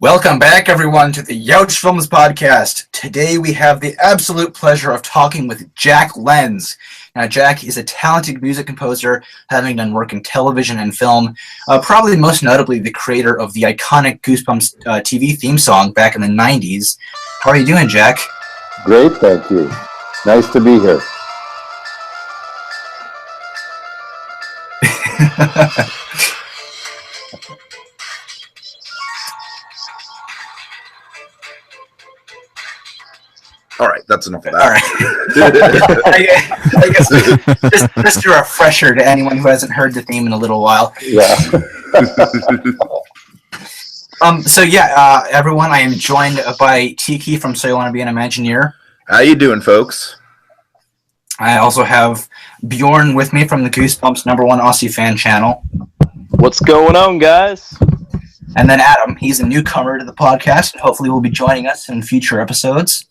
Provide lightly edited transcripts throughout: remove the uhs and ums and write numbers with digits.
Welcome back, everyone, to the Youch Films podcast. Today we have the absolute pleasure of talking with Jack Lenz. Now, Jack is a talented music composer, having done work in television and film, probably most notably the creator of the iconic Goosebumps TV theme song back in the 90s. How are you doing, Jack? Great, thank you. Nice to be here. All right, that's enough of that. All right. I guess just a refresher to anyone who hasn't heard the theme in a little while. Yeah. Everyone, I am joined by Tiki from So You Want to Be an Imagineer. How you doing, folks? I also have Bjorn with me from the Goosebumps #1 Aussie fan channel. What's going on, guys? And then Adam, he's a newcomer to the podcast, and hopefully will be joining us in future episodes.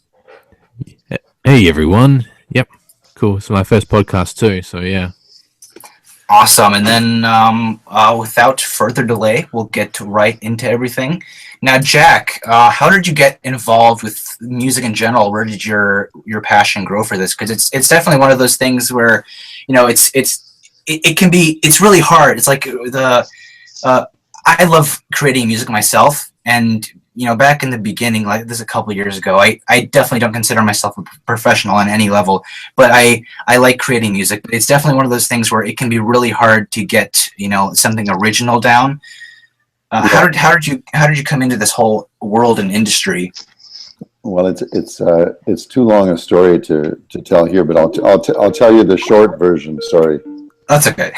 Hey, everyone. Yep, cool. It's my first podcast too, so yeah. Awesome. And then without further delay, we'll get right into everything. Now, Jack, how did you get involved with music in general? Where did your passion grow for this? Because it's definitely one of those things where, you know, it's really hard. It's like I love creating music myself, and you know, back in the beginning, like this a couple of years ago, I definitely don't consider myself a professional on any level, but I like creating music. It's definitely one of those things where it can be really hard to get, you know, something original down. How did you come into this whole world and industry? Well, it's too long a story to tell here, but I'll tell you the short version. Sorry. That's okay.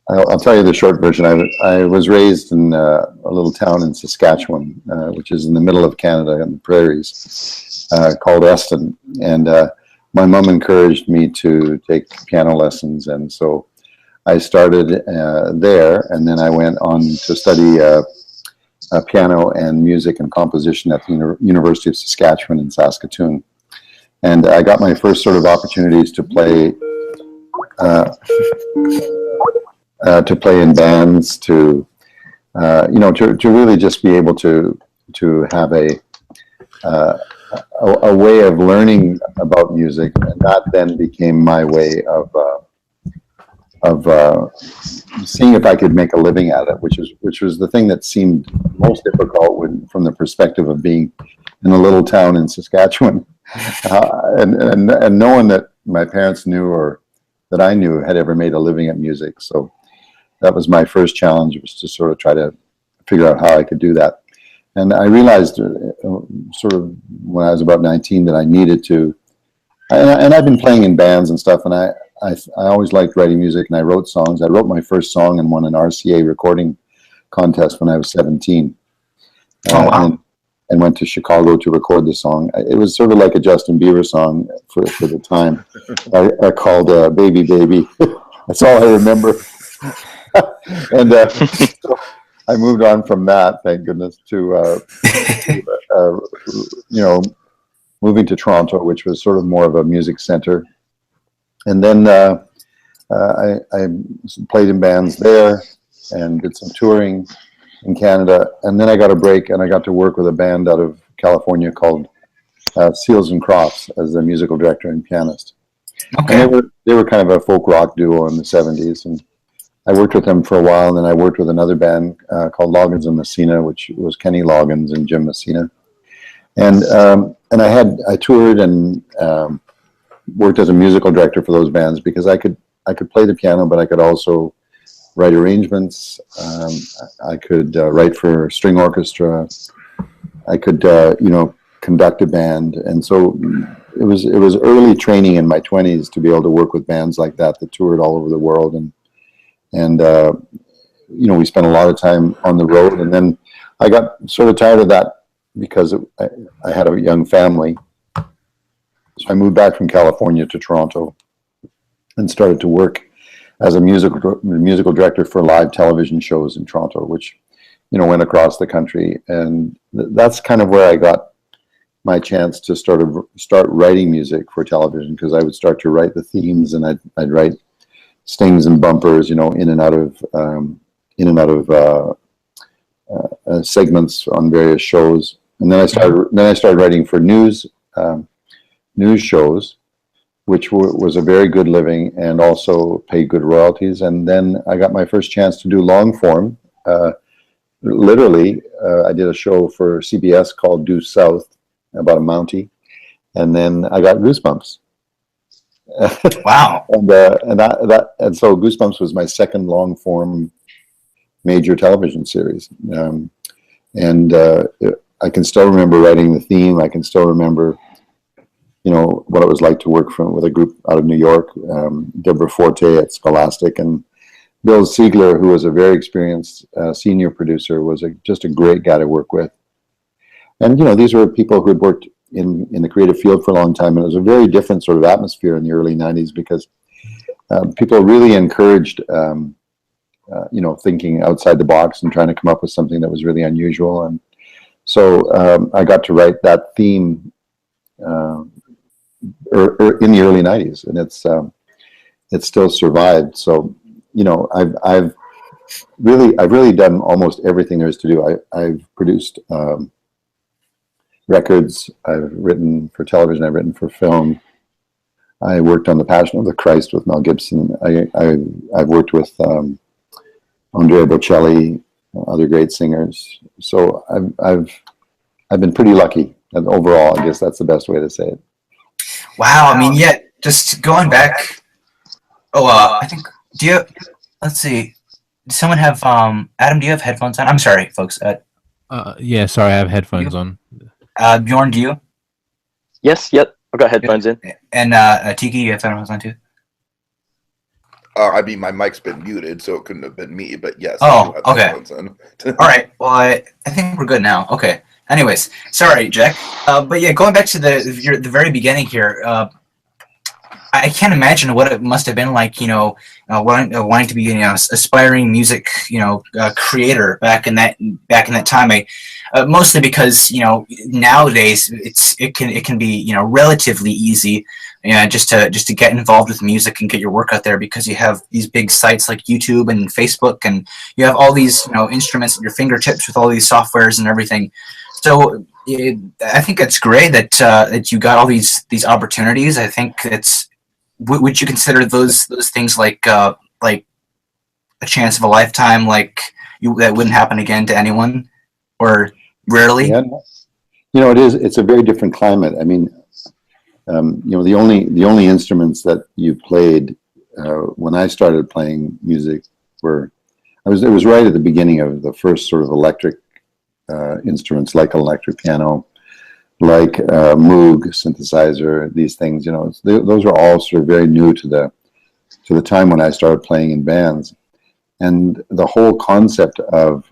I'll tell you the short version. I was raised in a little town in Saskatchewan, which is in the middle of Canada in the prairies, called R.L.Stine. And my mom encouraged me to take piano lessons, and so I started there, and then I went on to study piano and music and composition at the University of Saskatchewan in Saskatoon. And I got my first sort of opportunities to play in bands, to really just be able to have a way of learning about music, and that then became my way of seeing if I could make a living at it, which was the thing that seemed most difficult from the perspective of being in a little town in Saskatchewan, and no one that my parents knew or that I knew had ever made a living at music. So that was my first challenge, was to sort of try to figure out how I could do that. And I realized sort of when I was about 19 that I needed to, and I've been playing in bands and stuff, and I always liked writing music, and I wrote songs. I wrote my first song and won an RCA recording contest when I was 17. Oh, wow. And went to Chicago to record the song. It was sort of like a Justin Bieber song for the time. I called Baby Baby. That's all I remember. And so I moved on from that, thank goodness, to moving to Toronto, which was sort of more of a music center. And then I played in bands there and did some touring in Canada. And then I got a break, and I got to work with a band out of California called Seals and Crofts as the musical director and pianist. Okay. And they were kind of a folk rock duo in the 70s, and I worked with them for a while, and then I worked with another band called Loggins and Messina, which was Kenny Loggins and Jim Messina. And I toured and worked as a musical director for those bands, because I could play the piano, but I could also write arrangements. I could write for string orchestra. I could conduct a band, and so it was early training in my 20s to be able to work with bands like that toured all over the world, and we spent a lot of time on the road. And then I got sort of tired of that because I had a young family. So I moved back from California to Toronto and started to work as a musical director for live television shows in Toronto, which, went across the country. And that's kind of where I got my chance to start writing music for television, because I would start to write the themes, and I'd write stings and bumpers, in and out of segments on various shows, and then I started writing for news shows, which was a very good living and also paid good royalties. And then I got my first chance to do long form. Literally, I did a show for CBS called Due South about a Mountie, and then I got Goosebumps. Wow. and so Goosebumps was my second long form major television series. I can still remember writing the theme. I can still remember, what it was like to work with a group out of New York, Deborah Forte at Scholastic, and Bill Siegler, who was a very experienced senior producer, was just a great guy to work with. And, these were people who had worked in the creative field for a long time, and it was a very different sort of atmosphere in the early 90s because people really encouraged, thinking outside the box and trying to come up with something that was really unusual. And so I got to write that theme in the early 90s, and it's still survived. So, I've really done almost everything there is to do. I've produced records. I've written for television. I've written for film. I worked on The Passion of the Christ with Mel Gibson. I've worked with Andrea Bocelli, other great singers. So I've been pretty lucky. And overall, I guess that's the best way to say it. Wow. I mean, yeah. Just going back. Oh, I think. Let's see. Does someone have Adam? Do you have headphones on? I'm sorry, folks. Yeah, sorry, I have headphones on. Bjorn, do you? Yes, yep. I've got headphones in. And Tiki, you have headphones on too? I mean, my mic's been muted, so it couldn't have been me. But yes. Oh, I do have okay. headphones in. All right. Well, I think we're good now. Okay. Anyways, sorry, Jack. But yeah, going back to the very beginning here. I can't imagine what it must have been like, wanting to be, aspiring music, creator back in that time. Mostly because nowadays it can be relatively easy, just to get involved with music and get your work out there because you have these big sites like YouTube and Facebook, and you have all these instruments at your fingertips with all these softwares and everything. So I think it's great that you got all these opportunities. I think it's. Would you consider those things like a chance of a lifetime, that wouldn't happen again to anyone, or rarely? Yeah. It's a very different climate. I mean, the only instruments that you played when I started playing music it was right at the beginning of the first sort of electric instruments, like an electric piano, like Moog synthesizer, these things, those are all sort of very new to the time when I started playing in bands. And the whole concept of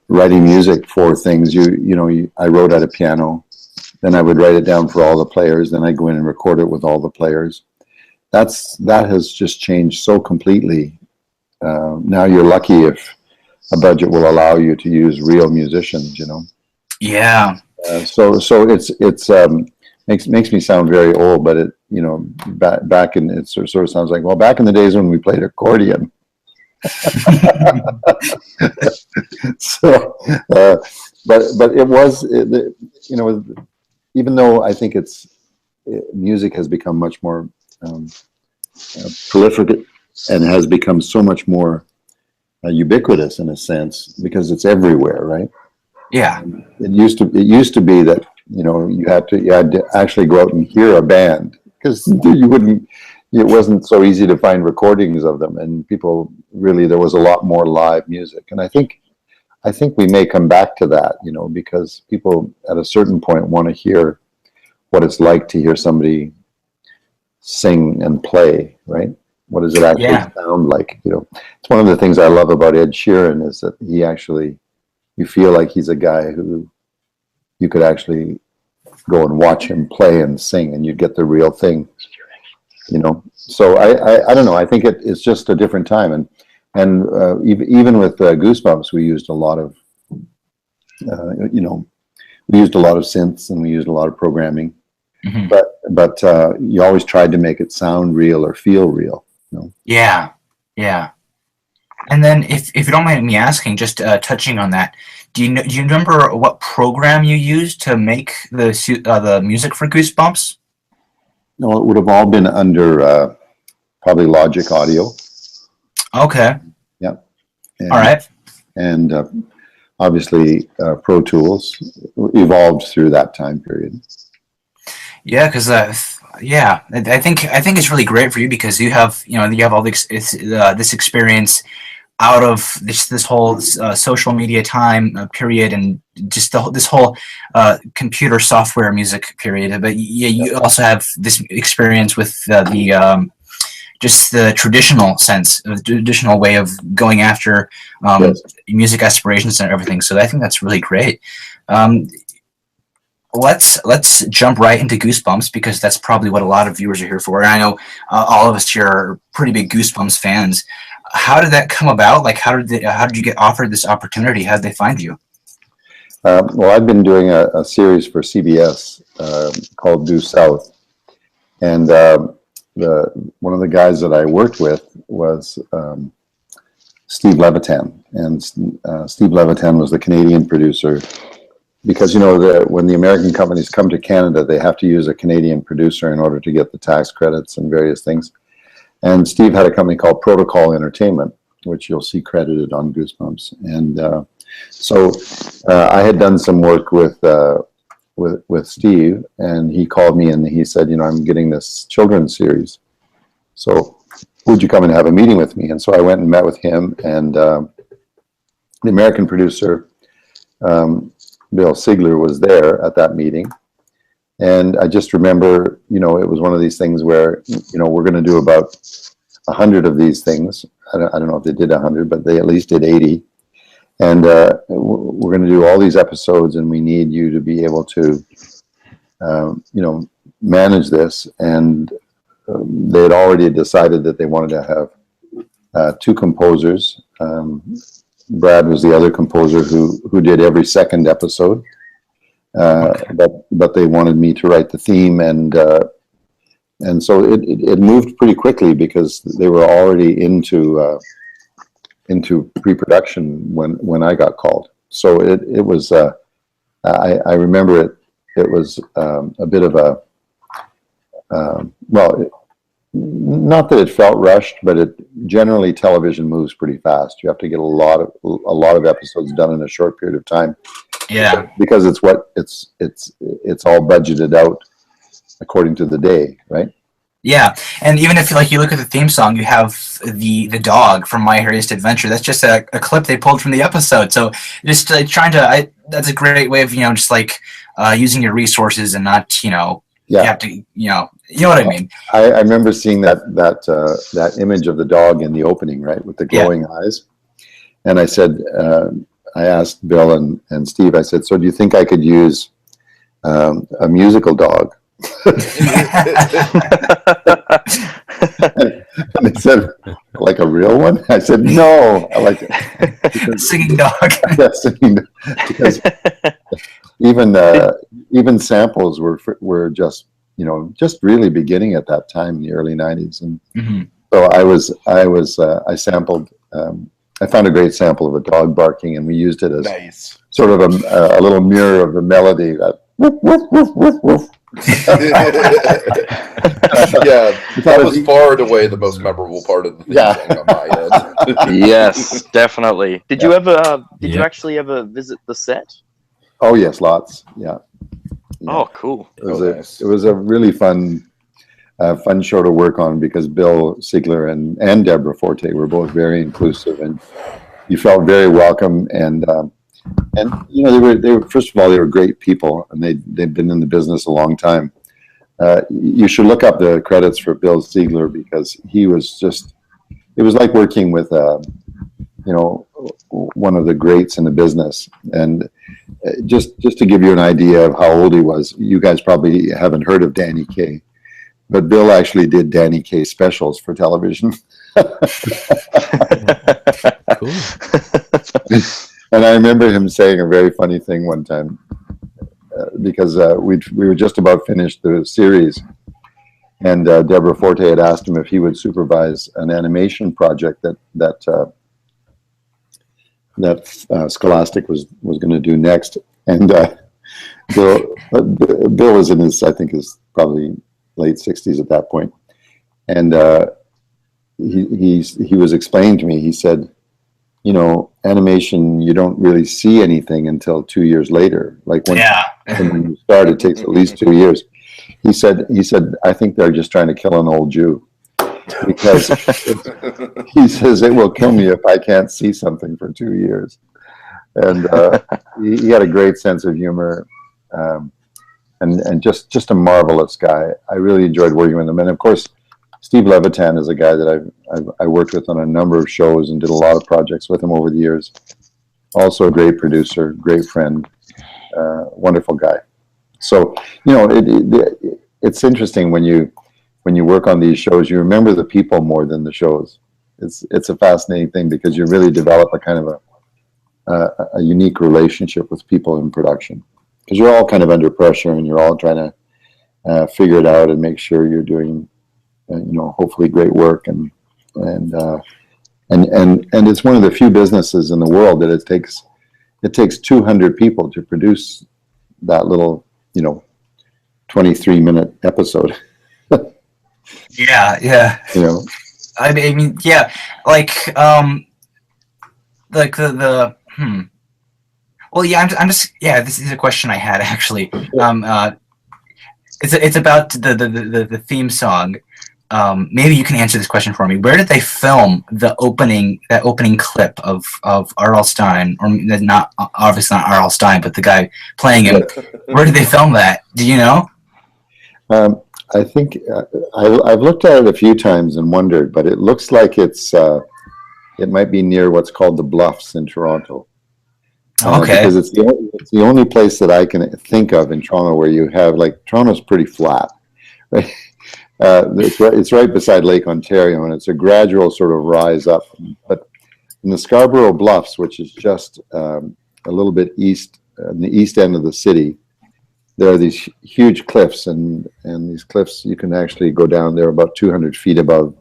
writing music for things, I wrote at a piano, then I would write it down for all the players, then I'd go in and record it with all the players. That has just changed so completely. Now you're lucky if a budget will allow you to use real musicians, Yeah. So it's makes me sound very old, but back in it sort of sounds like, well, back in the days when we played accordion. So, but it was, even though I think music has become much more prolific and has become so much more ubiquitous in a sense because it's everywhere, right? Yeah. It used to be that you had to actually go out and hear a band because it wasn't so easy to find recordings of them, and there was a lot more live music. And I think we may come back to that, because people at a certain point want to hear what it's like to hear somebody sing and play, right? What does it actually sound like? It's one of the things I love about Ed Sheeran is that you feel like he's a guy who you could actually go and watch him play and sing, and you'd get the real thing, So I don't know. I think it's just a different time, and even with Goosebumps, we used a lot of, we used a lot of synths and we used a lot of programming, but you always tried to make it sound real or feel real. Yeah. Yeah. And then, if you don't mind me asking, just touching on that, do you remember what program you used to make the music for Goosebumps? No, it would have all been under probably Logic Audio. Okay. Yeah. And, All right. And obviously, Pro Tools evolved through that time period. Yeah, because I think it's really great for you because you have all this experience out of this whole social media time period and just this whole computer software music period. But yeah, you also have this experience with just the traditional sense, the traditional way of going after Yes. music aspirations and everything. So I think that's really great. Let's jump right into Goosebumps because that's probably what a lot of viewers are here for. And I know all of us here are pretty big Goosebumps fans. How did that come about? Like, how did you get offered this opportunity? How did they find you? Well, I've been doing a series for CBS called Due South, and one of the guys that I worked with was Steve Levitan, and Steve Levitan was the Canadian producer. Because when the American companies come to Canada, they have to use a Canadian producer in order to get the tax credits and various things. And Steve had a company called Protocol Entertainment, which you'll see credited on Goosebumps. And so I had done some work with Steve, and he called me and he said, I'm getting this children's series. So would you come and have a meeting with me? And so I went and met with him and the American producer, Bill Sigler, was there at that meeting. And I just remember, it was one of these things where, we're going to do about 100 of these things. I don't know if they did 100, but they at least did 80. And we're going to do all these episodes, and we need you to be able to, manage this. And they had already decided that they wanted to have two composers. Brad was the other composer who did every second episode. But they wanted me to write the theme, and so it moved pretty quickly because they were already into pre-production when I got called. So it was I remember it was a bit of a not that it felt rushed, but generally television moves pretty fast. You have to get a lot of episodes done in a short period of time. Yeah, because it's all budgeted out according to the day, right? yeah. And even if you look at the theme song, you have the dog from My Happiest Adventure. That's just a clip they pulled from the episode. So just that's a great way of just using your resources and not you have to you know what I mean. I remember seeing that image of the dog in the opening, right, with the glowing eyes, and I said. I asked Bill and Steve, I said, so do you think I could use a musical dog? And they said, like a real one? I said, no. I like it. Singing dog. Yeah, singing, because even samples were just really beginning at that time in the early 90s. And so I sampled I found a great sample of a dog barking, and we used it as sort of a little mirror of the melody. That woof, woof, woof, woof, woof. That was far and away the most memorable part of the theme song on my end. Yes, definitely. Did you actually ever visit the set? Oh yes, lots. Yeah. Oh, cool. It was a really fun show to work on because Bill Sigler and Deborah Forte were both very inclusive, and you felt very welcome. And they were first of all, they were great people, and they'd been in the business a long time. You should look up the credits for Bill Sigler because he was it was like working with one of the greats in the business. And just to give you an idea of how old he was, you guys probably haven't heard of Danny Kaye. But Bill actually did Danny Kaye specials for television. Cool. And I remember him saying a very funny thing one time because we were just about finished the series, and Deborah Forte had asked him if he would supervise an animation project that Scholastic was going to do next, and Bill was in his, I think, his probably late 60s at that point, and he was explaining to me. He said, animation, you don't really see anything until 2 years later. Like when you start, it takes at least 2 years. He said, I think they're just trying to kill an old Jew, because he says it will kill me if I can't see something for 2 years. And he had a great sense of humor, and just a marvelous guy. I really enjoyed working with him. And of course, Steve Levitan is a guy that I worked with on a number of shows and did a lot of projects with him over the years. Also a great producer, great friend, wonderful guy. So, it's interesting when you work on these shows, you remember the people more than the shows. It's a fascinating thing, because you really develop a kind of a unique relationship with people in production, because you're all kind of under pressure and you're all trying to figure it out and make sure you're doing hopefully great work, and it's one of the few businesses in the world that it takes 200 people to produce that little 23-minute episode. Yeah. I mean, yeah, like the Well, yeah, I'm just this is a question I had actually. It's about the theme song. Maybe you can answer this question for me. Where did they film that opening clip of R.L.Stine, or not obviously not R.L.Stine, but the guy playing him? Where did they film that? Do you know? I think I've looked at it a few times and wondered, but it looks like it might be near what's called the Bluffs in Toronto. Okay. Because it's the only place that I can think of in Toronto where you have, like, Toronto's pretty flat, right? It's right beside Lake Ontario, and it's a gradual sort of rise up. But in the Scarborough Bluffs, which is just a little bit east, the east end of the city, there are these huge cliffs, and these cliffs, you can actually go down there about 200 feet above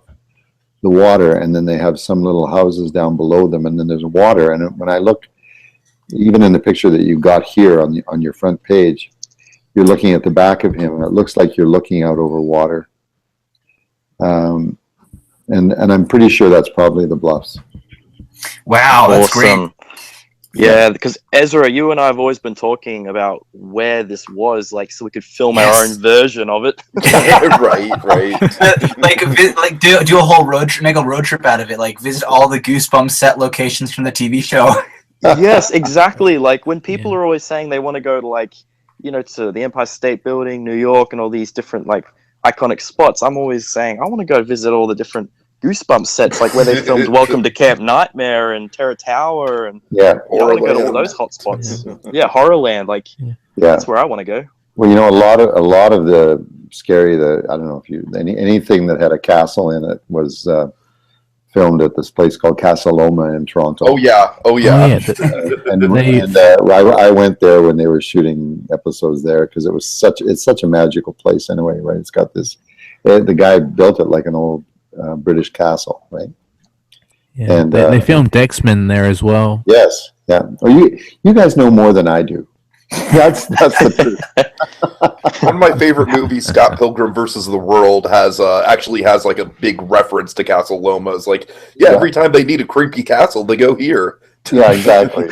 the water, and then they have some little houses down below them, and then there's water. And when I look, even in the picture that you got here on your front page, you're looking at the back of him, and it looks like you're looking out over water. And I'm pretty sure that's probably the Bluffs. Wow, that's awesome. Great. Yeah, because Ezra, you and I have always been talking about where this was, like, so we could film our own version of it. right. like do a whole road trip, make a road trip out of it. Like, visit all the Goosebumps set locations from the TV show. Yes, exactly. Like, when people are always saying they want to go to, like, to the Empire State Building, New York, and all these different, like, iconic spots, I'm always saying I want to go visit all the different Goosebumps sets, like where they filmed Welcome to Camp Nightmare and Terror Tower, and I want to go to all those hot spots. Yeah, Horrorland, like that's where I want to go. Well, a lot of the scary, I don't know if anything that had a castle in it was filmed at this place called Casa Loma in Toronto. Oh yeah. I went there when they were shooting episodes there, because it's such a magical place anyway, right? It's got this. The guy built it like an old British castle, right? Yeah, and they filmed X-Men there as well. Yes, yeah. Oh, you guys know more than I do. That's the truth. One of my favorite movies, Scott Pilgrim versus the World, actually has like a big reference to Castle Loma. It's like, every time they need a creepy castle, they go here. Yeah, exactly.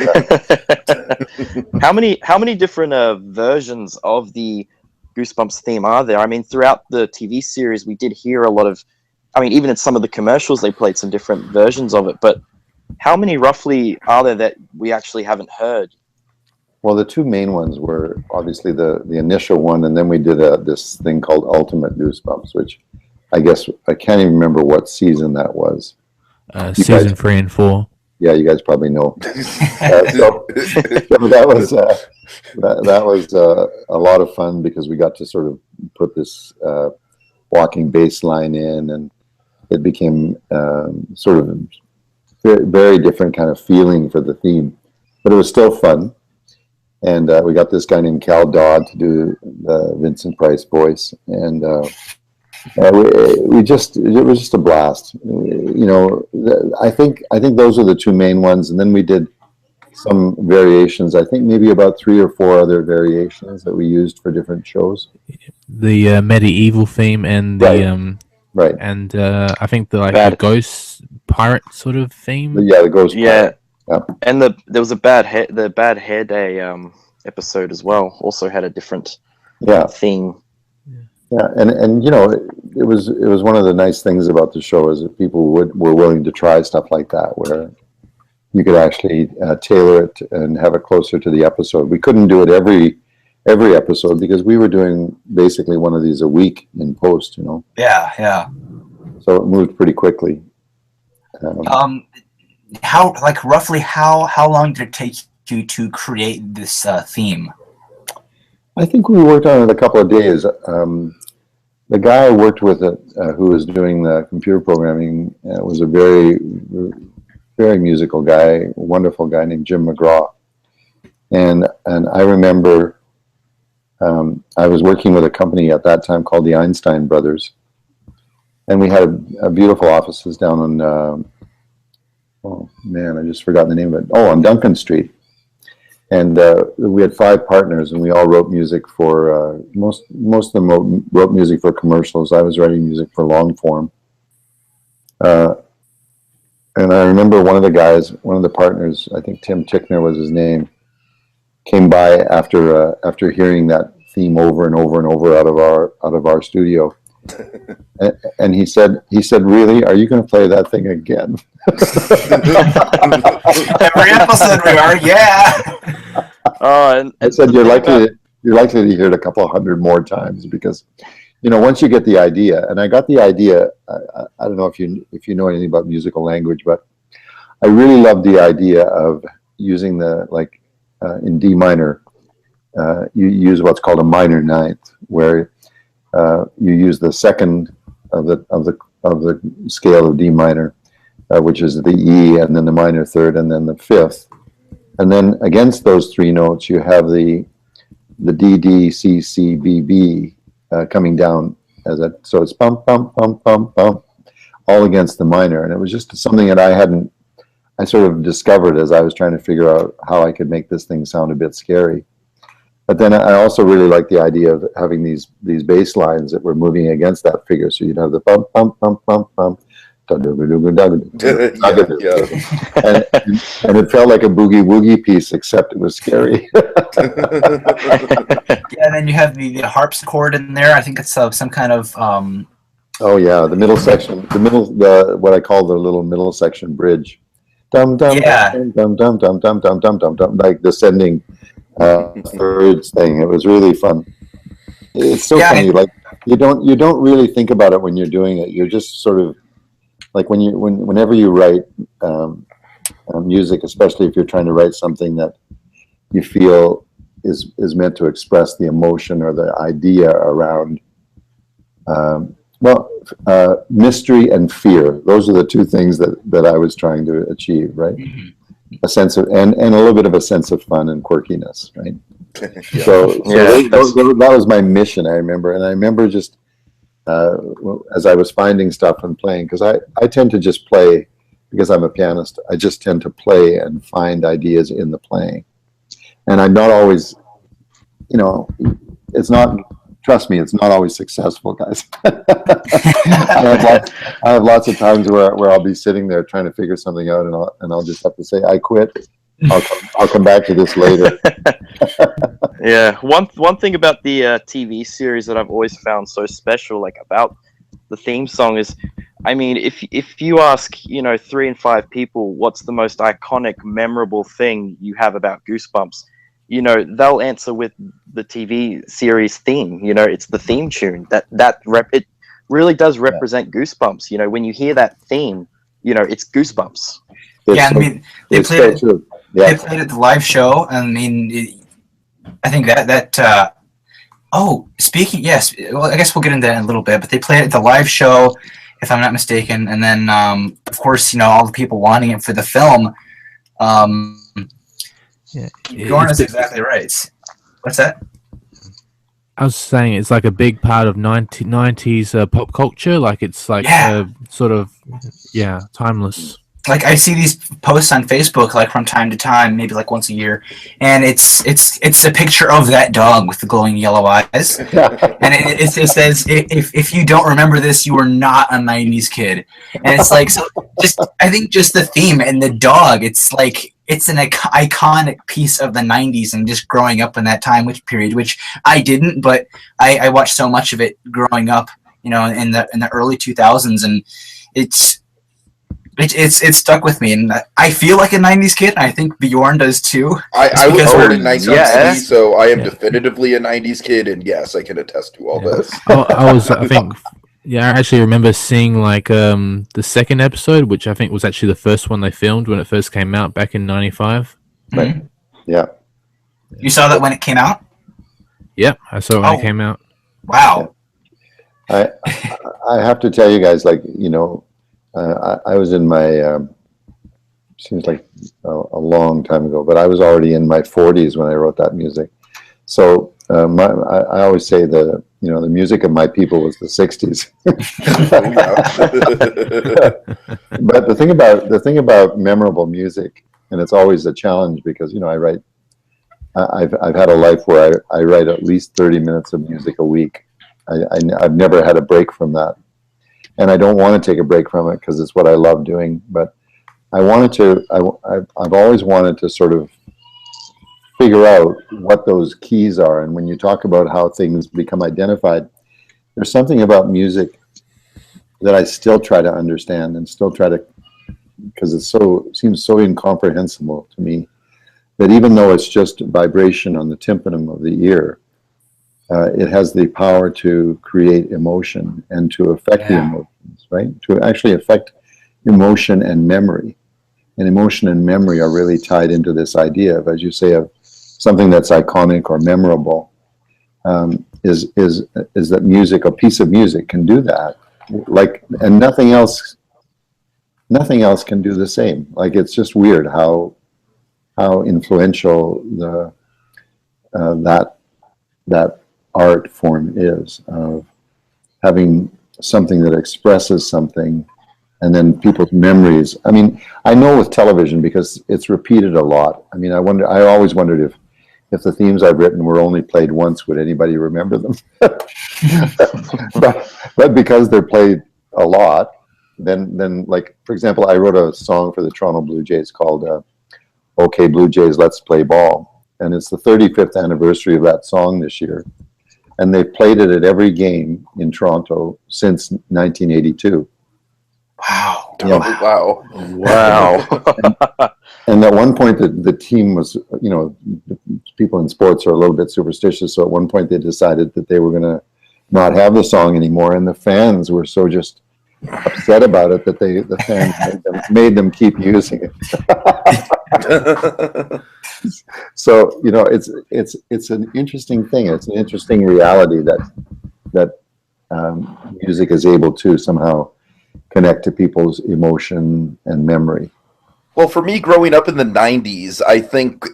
How many different versions of the Goosebumps theme are there? I mean, throughout the TV series, we did hear a lot of. I mean, even in some of the commercials, they played some different versions of it. But how many roughly are there that we actually haven't heard? Well, the two main ones were obviously the initial one, and then we did this thing called Ultimate Goosebumps, which I guess I can't even remember what season that was. Season 3 and 4. Yeah, you guys probably know. So that was a lot of fun, because we got to sort of put this walking bass line in, and it became sort of very, very different kind of feeling for the theme, but it was still fun. And we got this guy named Cal Dodd to do the Vincent Price voice, and it was just a blast. I think those are the two main ones, and then we did some variations. I think maybe about 3 or 4 other variations that we used for different shows. The medieval theme and the Right. and I think the ghost pirate sort of theme. The ghost pirate. And there was the Bad Hair Day episode as well. Also had a different theme. Yeah, and it was one of the nice things about the show is that people were willing to try stuff like that, where you could actually tailor it and have it closer to the episode. We couldn't do it every episode because we were doing basically one of these a week in post. Yeah. So it moved pretty quickly. Roughly how long did it take you to create this theme? I think we worked on it a couple of days. The guy I worked with, who was doing the computer programming, was a very, very musical guy, wonderful guy named Jim McGraw. And I remember I was working with a company at that time called the R.L.Stine Brothers, and we had a beautiful offices down on oh man, I just forgot the name of it. Oh, on Duncan Street. And we had 5 partners, and we all wrote music for most of them wrote music for commercials. I was writing music for long form. And I remember one of the partners, I think Tim Tickner was his name, came by after hearing that theme over and over and over out of our studio. And he said, "Really? Are you going to play that thing again?" Every episode we are, yeah. And I said, "You're likely to hear it a couple of hundred more times because, once you get the idea." And I got the idea. I don't know if you know anything about musical language, but I really love the idea of using in D minor, you use what's called a minor ninth, where you use the second of the scale of D minor, which is the E, and then the minor third, and then the fifth, and then against those 3 notes you have the D D C C B B coming down so it's bump bump bump bump bump, all against the minor, and it was just something that I sort of discovered as I was trying to figure out how I could make this thing sound a bit scary. But then I also really like the idea of having these bass lines that were moving against that figure. So you'd have the bump, bump, bump, bump, bump. And it felt like a boogie woogie piece, except it was scary. Yeah, and then you have the harpsichord in there. I think it's some kind of Oh yeah, the middle section, what I call the little middle section bridge. Dum dum dum dum dum dum dum dum dum dum dum, like descending thirds thing. It was really fun. It's so funny. Like you don't really think about it when you're doing it. You're just sort of like whenever you write music, especially if you're trying to write something that you feel is meant to express the emotion or the idea around mystery and fear. Those are the 2 things that I was trying to achieve, right? A sense of and a little bit of a sense of fun and quirkiness, right? That was my mission. I remember just as I was finding stuff and playing, because I tend to just play because I'm a pianist. I just tend to play and find ideas in the playing, and I'm not always, it's not. Trust me, it's not always successful, guys. I have lots of times where I'll be sitting there trying to figure something out, and I'll just have to say, "I quit. I'll come back to this later." Yeah, one thing about the TV series that I've always found so special, like about the theme song, is, I mean, if you ask 3 and 5 people what's the most iconic, memorable thing you have about Goosebumps, they'll answer with the TV series theme. It's the theme tune it really does represent Goosebumps. When you hear that theme, it's Goosebumps. Yeah, I mean, they played it. They played it at the live show. I mean, I think that. Oh, speaking, yes. Well, I guess we'll get into that in a little bit. But they played it at the live show, if I'm not mistaken. And then, of course, all the people wanting it for the film. Yeah, Gorn is exactly right. What's that? I was saying it's like a big part of 90s pop culture. Like it's like sort of timeless. like I see these posts on Facebook like from time to time, maybe like once a year, and it's a picture of that dog with the glowing yellow eyes, and it says if you don't remember this, you are not a '90s kid, and it's like so. Just I think just the theme and the dog, it's like it's an iconic piece of the '90s and just growing up in that time period, which I didn't, but I watched so much of it growing up, in the early 2000s, and it's stuck with me, and I feel like a '90s kid, and I think Bjorn does too. I was because born we're- in 1980, so I am definitively a 90s kid, and yes, I can attest to all this. I think, yeah, I actually remember seeing like the second episode, which I think was actually the first one they filmed when it first came out back in '95. Mhm. Yeah. You saw that when it came out? Yep, I saw it when Oh. it came out. Wow. I have to tell you guys, like, I was in my, seems like a long time ago, but I was already in my 40s when I wrote that music. So I always say the music of my people was the 60s. But the thing about memorable music, and it's always a challenge because I've had a life where I write at least 30 minutes of music a week. I've never had a break from that. And I don't want to take a break from it because it's what I love doing. But I've always wanted to sort of figure out what those keys are. And when you talk about how things become identified, there's something about music that I still try to understand and still try to, because it seems so incomprehensible to me, that even though it's just vibration on the tympanum of the ear, it has the power to create emotion and to affect the emotions, right? To actually affect emotion and memory. And emotion and memory are really tied into this idea of, as you say, of something that's iconic or memorable. Is that music, a piece of music, can do that, and nothing else can do the same. Like, it's just weird how influential that art form is, of having something that expresses something, and then people's memories. I mean, I know with television, because it's repeated a lot. I mean, I always wondered if the themes I've written were only played once, would anybody remember them? but because they're played a lot, then like, for example, I wrote a song for the Toronto Blue Jays called "Okay Blue Jays, Let's Play Ball," and it's the 35th anniversary of that song this year. And they've played it at every game in Toronto since 1982. Wow. Yeah. Wow. And at one point, the team was, people in sports are a little bit superstitious. So at one point, they decided that they were going to not have the song anymore. And the fans were so just upset about it that the fans made them keep using it. So it's an interesting thing. It's an interesting reality that music is able to somehow connect to people's emotion and memory. Well, for me, growing up in the 90s, I think,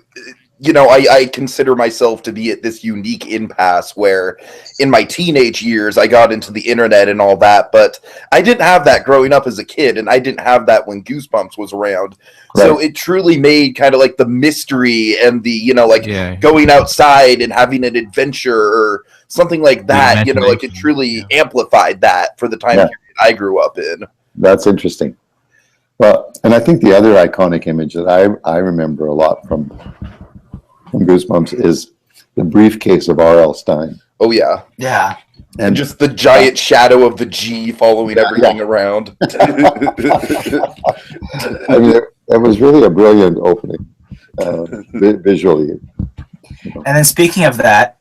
I consider myself to be at this unique impasse where in my teenage years, I got into the internet and all that, but I didn't have that growing up as a kid, and I didn't have that when Goosebumps was around. Right. So it truly made kind of like the mystery and the, going outside and having an adventure or something like that, like it truly amplified that for the time period I grew up in. That's interesting. Well, and I think the other iconic image that I remember a lot from Goosebumps is the briefcase of R.L.Stine. Oh, yeah. Yeah. And just the giant shadow of the G following everything around. I mean, it was really a brilliant opening visually. And then speaking of that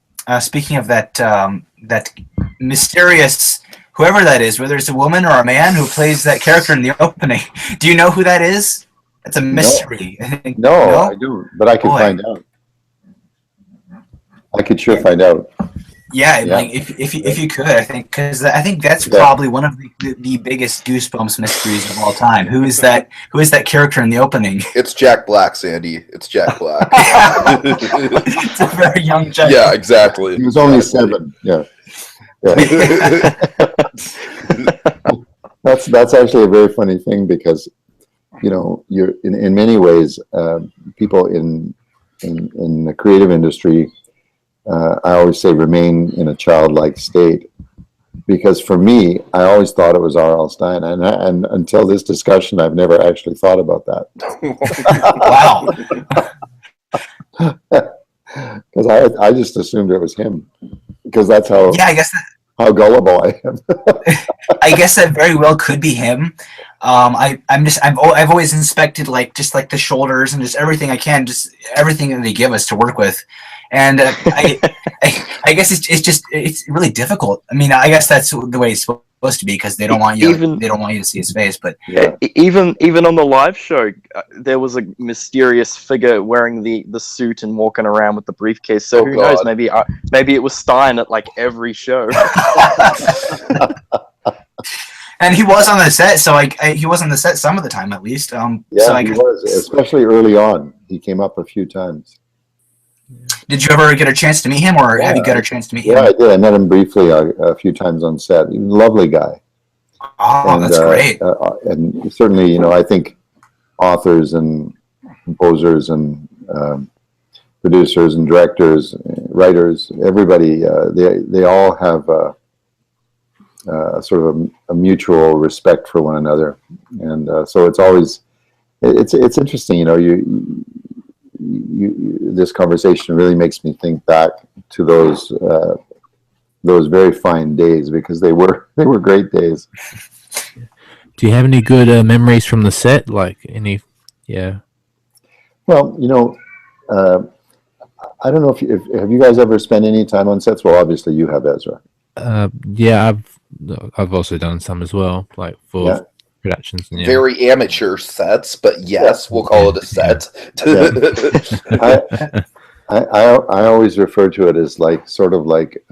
mysterious, whoever that is, whether it's a woman or a man who plays that character in the opening, do you know who that is? It's a mystery. No, I don't, but I could find out. I could sure find out. Yeah. Like if you could, I think, because I think that's probably one of the biggest Goosebumps mysteries of all time. Who is that character in the opening? It's Jack Black, Sandy. It's Jack Black. It's a very young Jack. Yeah, exactly. He was only 7. Yeah. That's actually a very funny thing, because you're in many ways, people in the creative industry, I always say remain in a childlike state. Because for me, I always thought it was R.L.Stine, and until this discussion, I've never actually thought about that. Wow. Because I just assumed it was him, because that's how Yeah, I guess how gullible I am. I guess that very well could be him. I've always inspected just like the shoulders and just everything I can, just everything that they give us to work with, and I guess it's really difficult. I mean, I guess that's the way it's supposed to be because they don't want you to see his face. But Yeah. Even on the live show, there was a mysterious figure wearing the suit and walking around with the briefcase. So who knows? Maybe it was Stein at like every show. And he was on the set, so he was on the set some of the time at least. Yeah, so he was, especially early on. He came up a few times. Did you ever get a chance to meet him, or have you got a chance to meet him? Yeah, I did. I met him briefly a few times on set. He's a lovely guy. Oh, that's great. And certainly, I think authors and composers and producers and directors, writers, everybody, they all have sort of a mutual respect for one another, and so it's always it's interesting. This conversation really makes me think back to those very fine days, because they were great days. Do you have any good memories from the set? Like any? Yeah. Well, I don't know if have you guys ever spent any time on sets? Well, obviously you have, Ezra. Yeah, I've also done some as well, like for productions. And, Very amateur sets, but yes, we'll call it a set. I always refer to it as sort of like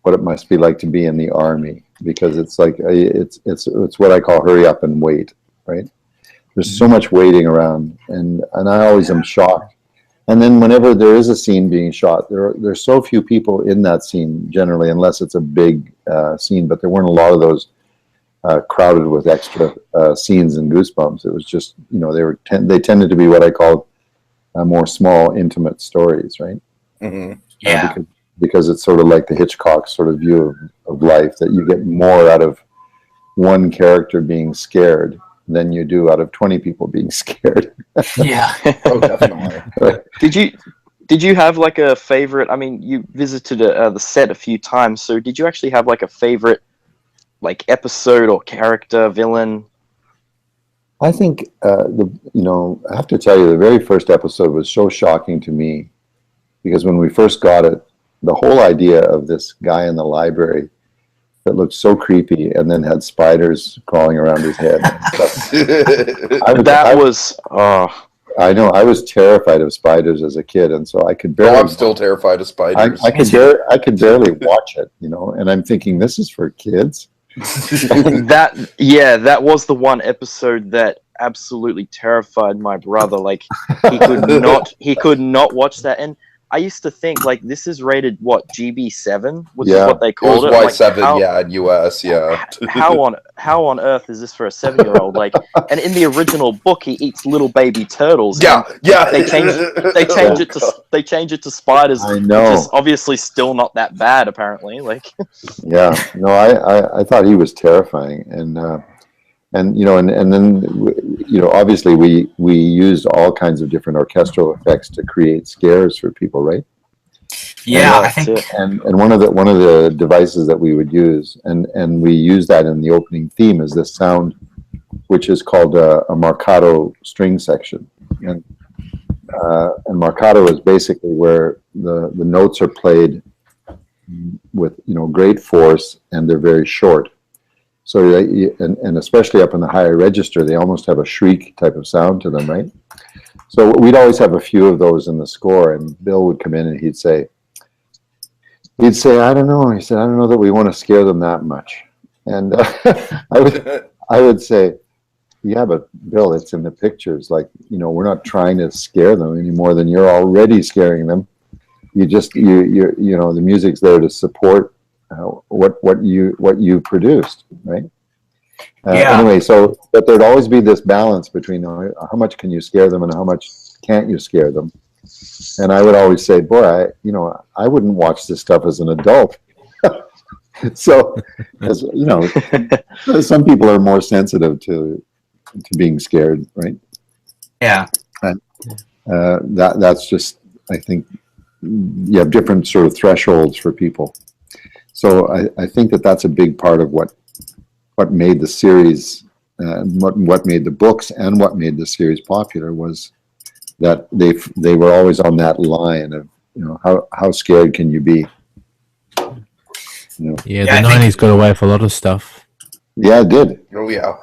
what it must be like to be in the army, because it's like it's what I call hurry up and wait, right? There's so much waiting around, and I always am shocked. And then whenever there is a scene being shot, there's so few people in that scene generally, unless it's a big scene. But there weren't a lot of those crowded with extra scenes and Goosebumps. It was just they tended to be what I call more small, intimate stories, right? Mm-hmm. Yeah. Because it's sort of like the Hitchcock sort of view of life, that you get more out of one character being scared than you do out of 20 people being scared. Yeah. Oh, definitely. Did you have like a favorite? I mean, you visited the set a few times, so did you actually have like a favorite, like episode or character, villain? I think I have to tell you, the very first episode was so shocking to me, because when we first got it, the whole idea of this guy in the library that looked so creepy and then had spiders crawling around his head. I know, I was terrified of spiders as a kid, and so I could barely. I'm still terrified of spiders. I could barely watch it, and I'm thinking, this is for kids. That was the one episode that absolutely terrified my brother. Like he could not watch that. And I used to think, like, this is rated what, GB7, which is what they called it. Y7, in US, yeah. how on earth is this for a 7-year-old? Like, and in the original book, he eats little baby turtles. Yeah. They change it to spiders. I know. Which is obviously still not that bad, apparently. Like. Yeah. No, I thought he was terrifying, and then obviously we used all kinds of different orchestral effects to create scares for people, right? Yeah, and, I think. And one of the devices that we would use, and we use that in the opening theme, is this sound, which is called a Marcado string section, and Marcado is basically where the notes are played with great force, and they're very short. So, and especially up in the higher register, they almost have a shriek type of sound to them, right? So we'd always have a few of those in the score, and Bill would come in and he'd say, I don't know. He said, I don't know that we want to scare them that much. And I would say, yeah, but Bill, it's in the pictures. Like, we're not trying to scare them any more than you're already scaring them. You just, the music's there to support what you produced, right? Yeah. Anyway, but there'd always be this balance between how much can you scare them and how much can't you scare them. And I would always say, boy, I wouldn't watch this stuff as an adult. So, as you know, some people are more sensitive to being scared, right? Yeah. And that's just, I think, you have different sort of thresholds for people. So I think that's a big part of what made the series, what made the books and what made the series popular was that they were always on that line of, how scared can you be? Yeah, the 90s got away with a lot of stuff. Yeah, it did. Oh yeah.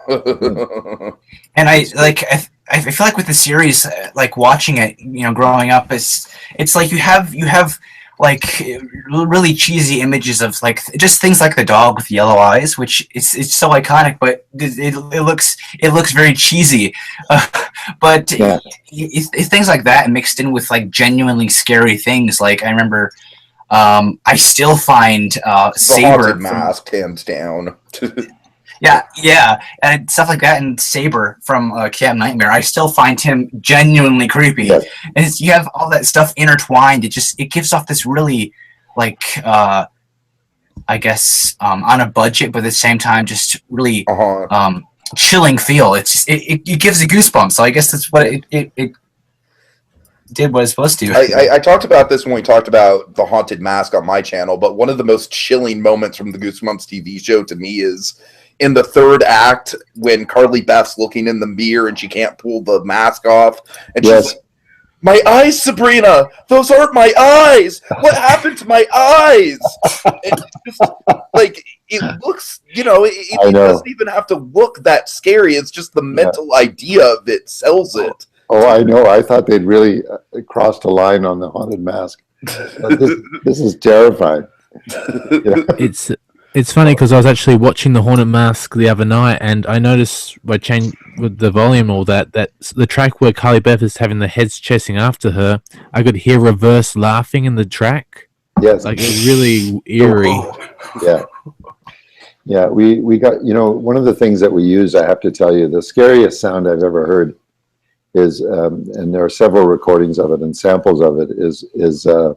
And I feel like with the series, like watching it, growing up, it's like you have like really cheesy images of like just things like the dog with yellow eyes, which it's so iconic, but it looks very cheesy. But Yeah. it's things like that mixed in with like genuinely scary things. Like I remember, I still find The Saber Haunted Mask, hands down. Yeah, and stuff like that, and Saber from Camp Nightmare. I still find him genuinely creepy, Yes. and you have all that stuff intertwined. It gives off this really, like, I guess, on a budget, but at the same time, just really chilling feel. It gives you goosebumps. So I guess that's what it did what it's supposed to. I talked about this when we talked about the Haunted Mask on my channel, but one of the most chilling moments from the Goosebumps TV show to me is in the third act when Carly Beth's looking in the mirror and she can't pull the mask off, and she's like, "My eyes, Sabrina! Those aren't my eyes! What happened to my eyes?" And just like it looks, it doesn't even have to look that scary. It's just the mental idea of it sells it. Oh, I know. I thought they'd really crossed a line on the Haunted Mask. This is terrifying. It's funny because I was actually watching the Haunted Mask the other night, and I noticed by change with the volume, all that the track where Carly Beth is having the heads chasing after her, I could hear reverse laughing in the track. Yes, like it's really eerie. Yeah. We got one of the things that we use. I have to tell you, the scariest sound I've ever heard is, and there are several recordings of it and samples of it. Is the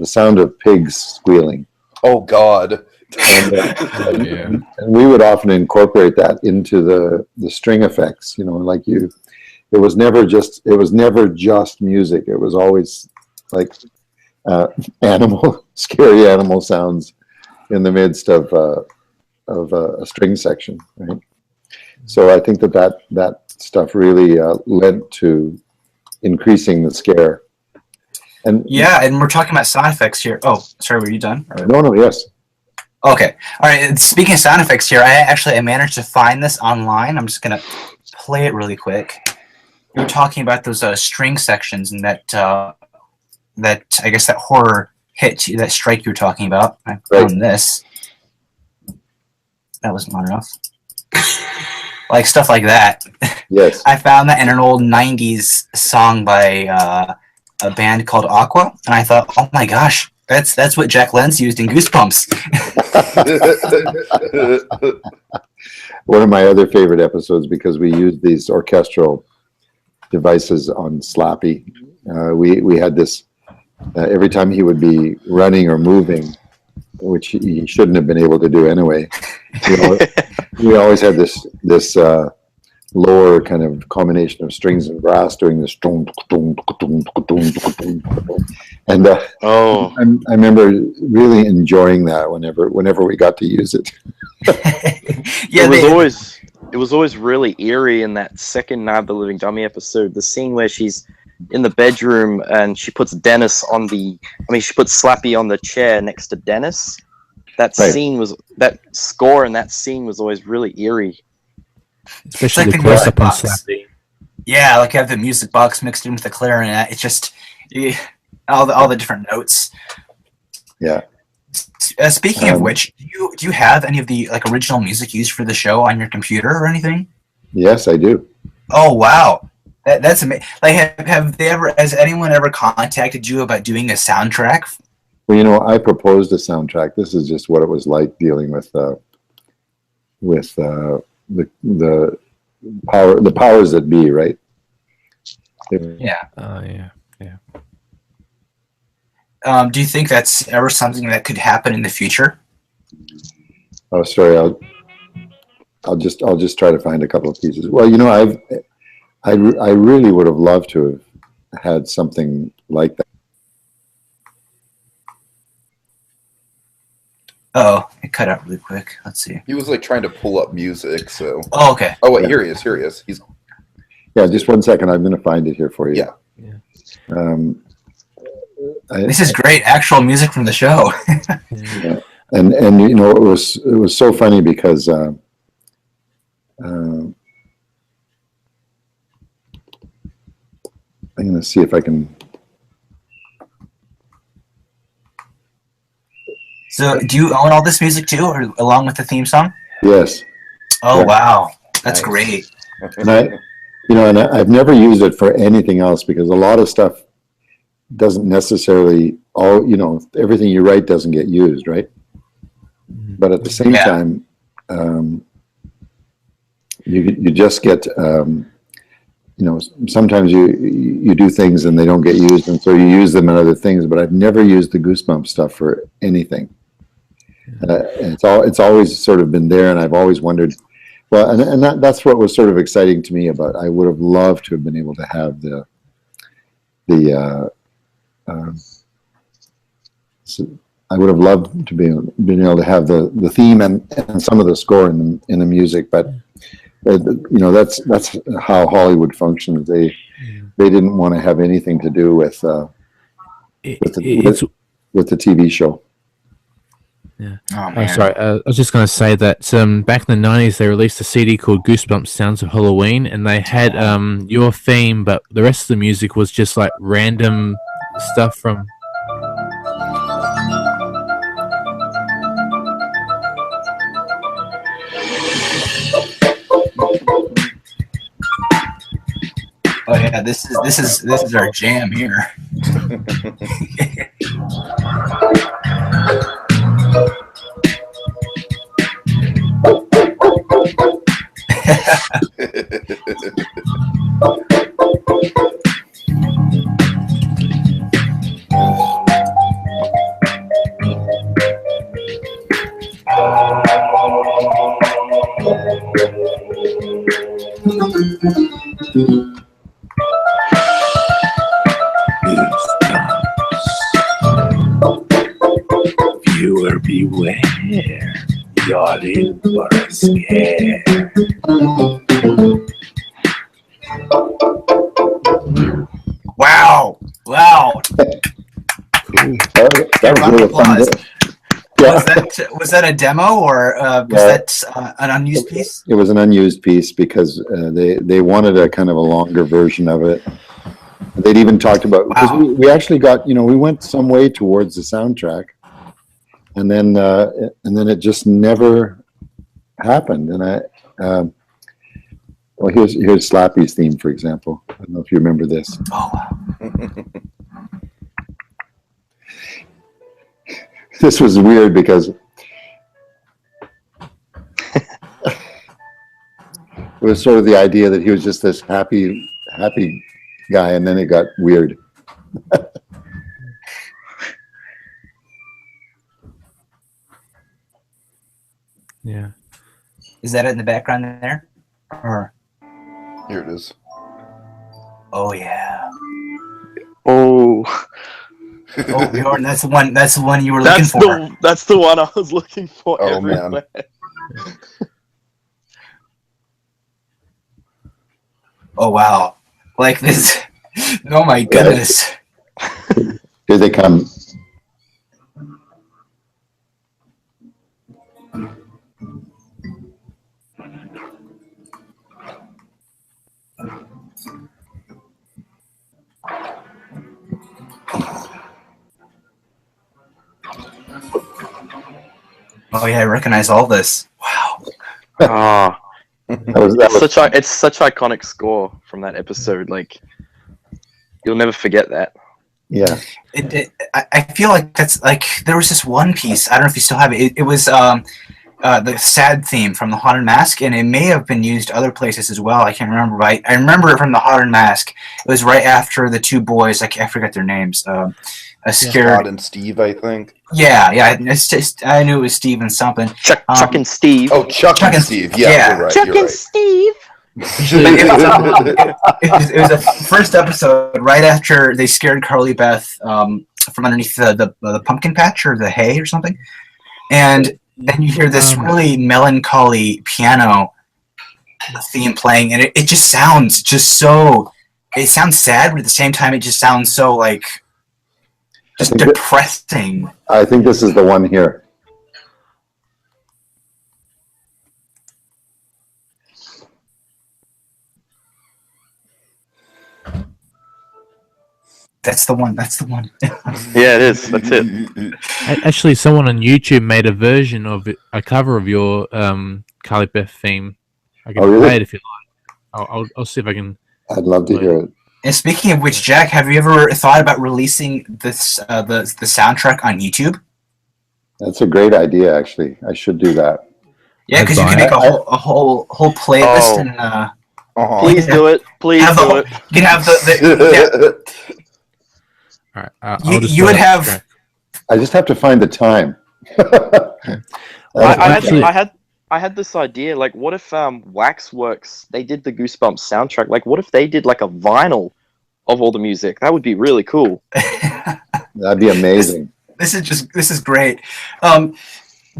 sound of pigs squealing. Oh God! And we would often incorporate that into the string effects. It was never just music. It was always like scary animal sounds in the midst of a string section, right? So I think that stuff really led to increasing the scare. And we're talking about sound effects here. Oh, sorry, were you done? No, yes. Okay, all right. Speaking of sound effects here, I managed to find this online. I'm just gonna play it really quick. You were talking about those string sections and that I guess that horror hit, that strike you were talking about. I found this. That wasn't loud enough. Like stuff like that. Yes. I found that in an old '90s song by a band called Aqua, and I thought, oh my gosh, that's what Jack Lenz used in Goosebumps. One of my other favorite episodes, because we used these orchestral devices on Slappy. We had this every time he would be running or moving, which he shouldn't have been able to do anyway. We always had this lower kind of combination of strings and brass doing this, and I remember really enjoying that whenever we got to use it. It was always really eerie in that second Night of the Living Dummy episode. The scene where she's in the bedroom and she puts she puts Slappy on the chair next to Dennis. That score in that scene was always really eerie. Especially like the the close music up on box. Slappy. Yeah, like you have the music box mixed in with the clarinet. It's just all the different notes. Yeah. Speaking of which, do you have any of the original music used for the show on your computer or anything? Yes, I do. Oh wow, that's amazing. Like, has anyone ever contacted you about doing a soundtrack? Well, I proposed a soundtrack. This is just what it was like dealing with the powers that be, right? Yeah. Yeah. Do you think that's ever something that could happen in the future? Oh, sorry. I'll just try to find a couple of pieces. Well, I really would have loved to have had something like that. Oh, it cut out really quick. Let's see. He was like trying to pull up music, so. Oh, okay. Oh wait, here he is. He's Yeah, just one second. I'm going to find it here for you. Yeah. This is great actual music from the show. And it was so funny because I'm going to see if I can. So, do you own all this music too, or along with the theme song? Yes. Oh, Yeah. wow, that's Nice. great. And I've never used it for anything else because a lot of stuff doesn't necessarily everything you write doesn't get used, right? But at the same time, you just get sometimes you do things and they don't get used, and so you use them in other things. But I've never used the Goosebumps stuff for anything. And it's always sort of been there, and I've always wondered. Well, and that's what was sort of exciting to me about. I would have loved to have been able to have I would have loved to been able to have the theme and some of the score in the music, but that's how Hollywood functions. They didn't want to have anything to do with the TV show. Yeah. Oh, man. Sorry. I was just going to say that back in the 90s, they released a CD called Goosebumps Sounds of Halloween, and they had your theme, but the rest of the music was just like random stuff from. Oh yeah, this is our jam here. Viewer beware, you're in for a scare. Wow! That was really fun. Applause. Yeah. Was that a demo or was that an unused piece? It was an unused piece because they wanted a kind of a longer version of it. They'd even talked about because we actually got we went some way towards the soundtrack, and then it just never happened. And well, here's Slappy's theme, for example. I don't know if you remember this. Oh wow! This was weird because it was sort of the idea that he was just this happy guy, and then it got weird. Yeah. Is that it in the background there? Or Here it is. oh yeah. Oh, Oh, Bjorn, that's the one. That's the one you were looking for. That's the one I was looking for. Oh, everywhere. man. Oh wow! Like this. Oh my goodness! Here they come. Oh yeah, I recognize all this. Wow. Ah, That was it's such iconic score from that episode. Like, you'll never forget that. yeah. I feel like that's like there was this one piece. I don't know if you still have it. It was the sad theme from the Haunted Mask, and it may have been used other places as well. I can't remember. But I remember it from the Haunted Mask. It was right after the two boys. I forget their names. A scared. Todd and Steve, I think. Yeah. It's just, I knew it was Steve and something. Chuck and Steve. Oh, Chuck and Steve. Yeah, yeah. you're right. Chuck you're and right. Steve. It was a first episode right after they scared Carly Beth from underneath the pumpkin patch or the hay or something, and then you hear this really melancholy piano theme playing, and it just sounds so. It sounds sad, but at the same time, it just sounds so like just depressing. I think this is the one here. That's the one. Yeah, it is. That's it. Actually, someone on YouTube made a version of it, a cover of your Carly Beth theme. I can play it if you like. I'll see if I can. I'd love to hear it. And speaking of which, Jack, have you ever thought about releasing this the soundtrack on YouTube? That's a great idea, actually. I should do that. Yeah, because you can make a whole playlist and. Please do it. Please do it. You can have the All right, you would have. I just have to find the time. I had this idea. Like, what if Waxworks, they did the Goosebumps soundtrack? Like, what if they did like a vinyl of all the music? That would be really cool. That'd be amazing. This is great.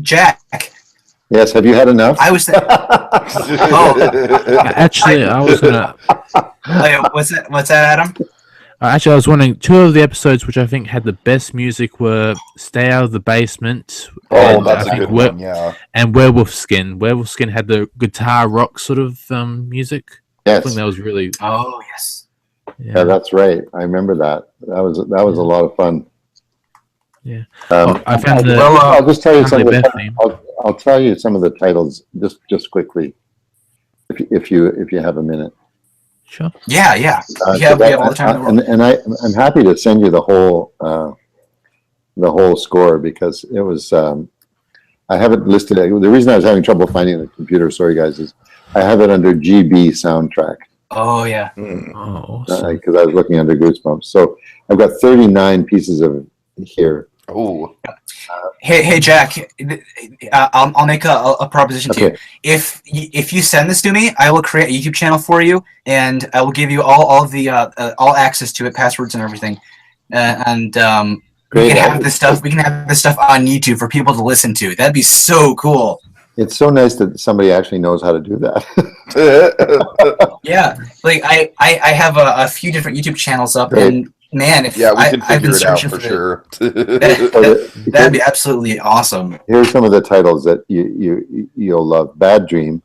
Jack. Yes. Have you had enough? I was. Actually, I was gonna. What's that, Adam? Actually, I was wondering, two of the episodes which I think had the best music were Stay Out of the Basement. Oh, that's a good one, yeah. And Werewolf Skin. Werewolf Skin had the guitar rock sort of music. Yes. I think that was really... Oh, yes. Yeah, that's right. I remember that. That was a lot of fun. Yeah. I found the... I'll just tell you some of the... theme. I'll tell you some of the titles just quickly, if you have a minute. Sure. Yeah. We have all the time in the world. And I'm happy to send you the whole score because it was. I have it listed. The reason I was having trouble finding the computer, sorry guys, is I have it under GB soundtrack. Oh yeah. Oh. Because I was looking under Goosebumps, so I've got 39 pieces of here. Oh. Hey, Jack. I'll make a proposition to you. If you send this to me, I will create a YouTube channel for you, and I will give you all access to it, passwords and everything. We can have this stuff. We can have this stuff on YouTube for people to listen to. That'd be so cool. It's so nice that somebody actually knows how to do that. Yeah, like I have a few different YouTube channels up, and man, if we can I've been figure it out searching for for sure. that'd be absolutely awesome. Here's some of the titles that you'll love: Bad Dream,